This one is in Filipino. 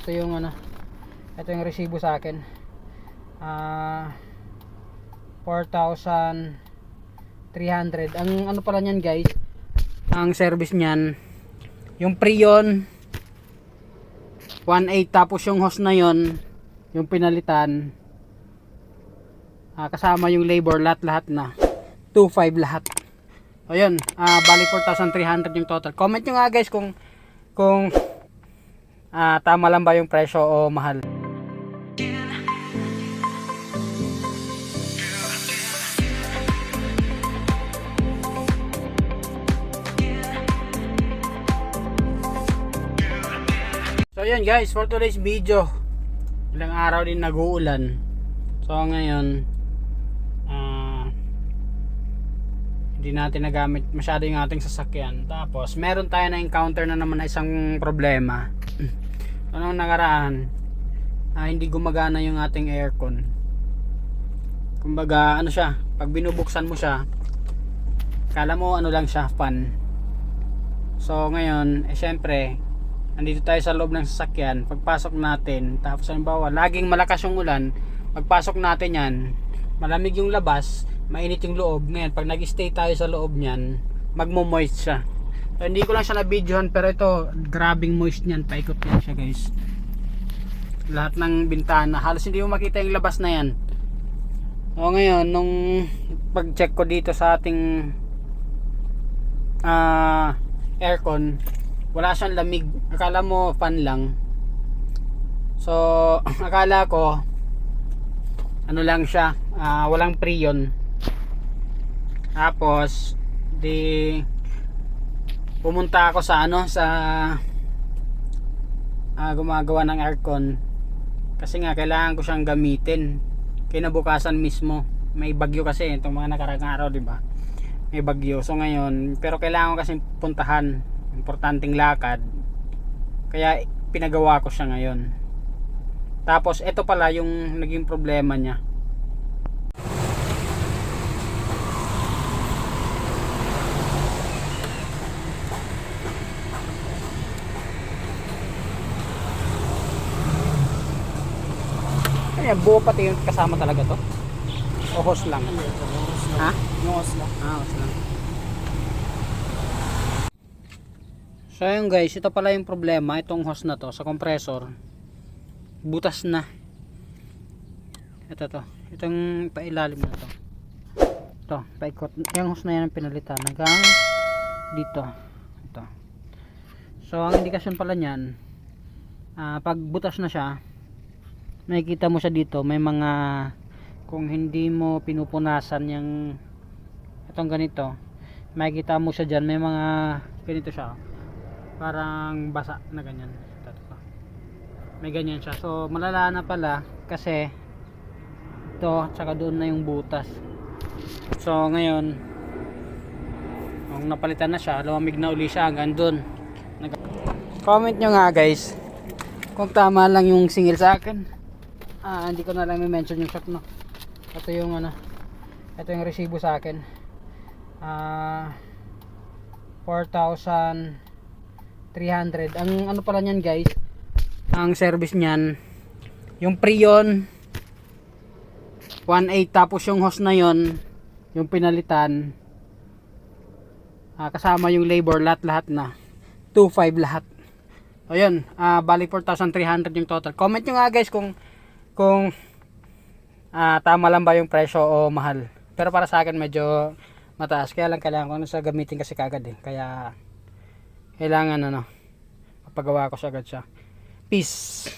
Ito yung ito yung resibo sa akin. 4,300. Ang ano pala niyan guys, ang service niyan, yung Prion 1.8, tapos yung hose na yon, yung pinalitan, kasama yung labor, lahat na 2.5 lahat. Ayun, bali 4,300 yung total. Comment nyo nga guys kung tama lang ba yung presyo o mahal. So yun guys, for today's video, ilang araw din nag-uulan. So ngayon hindi natin nagamit masyado yung ating sasakyan. Tapos meron tayo na encounter na naman na isang problema. Anong nakaraan, hindi gumagana yung ating aircon. Kumbaga ano siya, pag binubuksan mo siya, kala mo ano lang siya, fan. So ngayon syempre nandito tayo sa loob ng sasakyan. Pagpasok natin, tapos halimbawa laging malakas yung ulan, pagpasok natin yan, malamig yung labas, mainit yung loob. Ngayon pag nag-stay tayo sa loob nyan, magmo-moist siya. So, hindi ko lang siya na-videohan, pero ito grabing moist nyan, paikot yan siya guys. Lahat ng bintana, halos hindi mo makita yung labas na yan. So ngayon, nung pag-check ko dito sa ating aircon, wala siyang lamig. Akala mo fan lang. So akala ko ano lang siya, walang Prion. Tapos di pumunta ako sa gumagawa ng aircon, kasi nga kailangan ko siyang gamitin kinabukasan mismo. May bagyo kasi itong mga nakaraang araw, di ba? May bagyo. So ngayon, pero kailangan ko kasi puntahan, importanteng lakad, kaya pinagawa ko siya ngayon. Tapos ito pala yung naging problema niya. Kaya buo pati yung kasama talaga to? O hose lang? Ha? Yung hose lang. Hose lang. So yun guys, ito pala yung problema. Itong hose na to sa compressor, butas na. Ito itong pailalim na to. Ito, paikot. Yung hose na yan ang pinalitan hanggang dito. Ito. So ang indikasyon pala niyan, pag butas na siya, makikita mo siya dito, may mga, kung hindi mo pinupunasan yung itong ganito, makikita mo siya dyan, may mga ganito siya, parang basa na ganyan. Ito. May ganyan siya. So malala na pala kasi ito, tsaka doon na yung butas. So ngayon, kung napalitan na siya, lumamig na uli siya hanggang doon. Comment nyo nga guys kung tama lang yung singil sa akin. Hindi ko na lang i-mention yung shop, no. Ito yung ito yung resibo sa akin. 4,300. Ang ano pala niyan guys, ang service niyan, yung Prion 1.8, tapos yung hose na yon, yung pinalitan, kasama yung labor, lahat na 2.5 lahat. Ayun, bali 4,300 yung total. Comment nyo nga guys kung tama lang ba yung presyo o mahal. Pero para sa akin medyo mataas, kaya lang kailangan ko sa gamitin kasi kagad kaya kailangan mapagawa ko siya agad siya. Peace.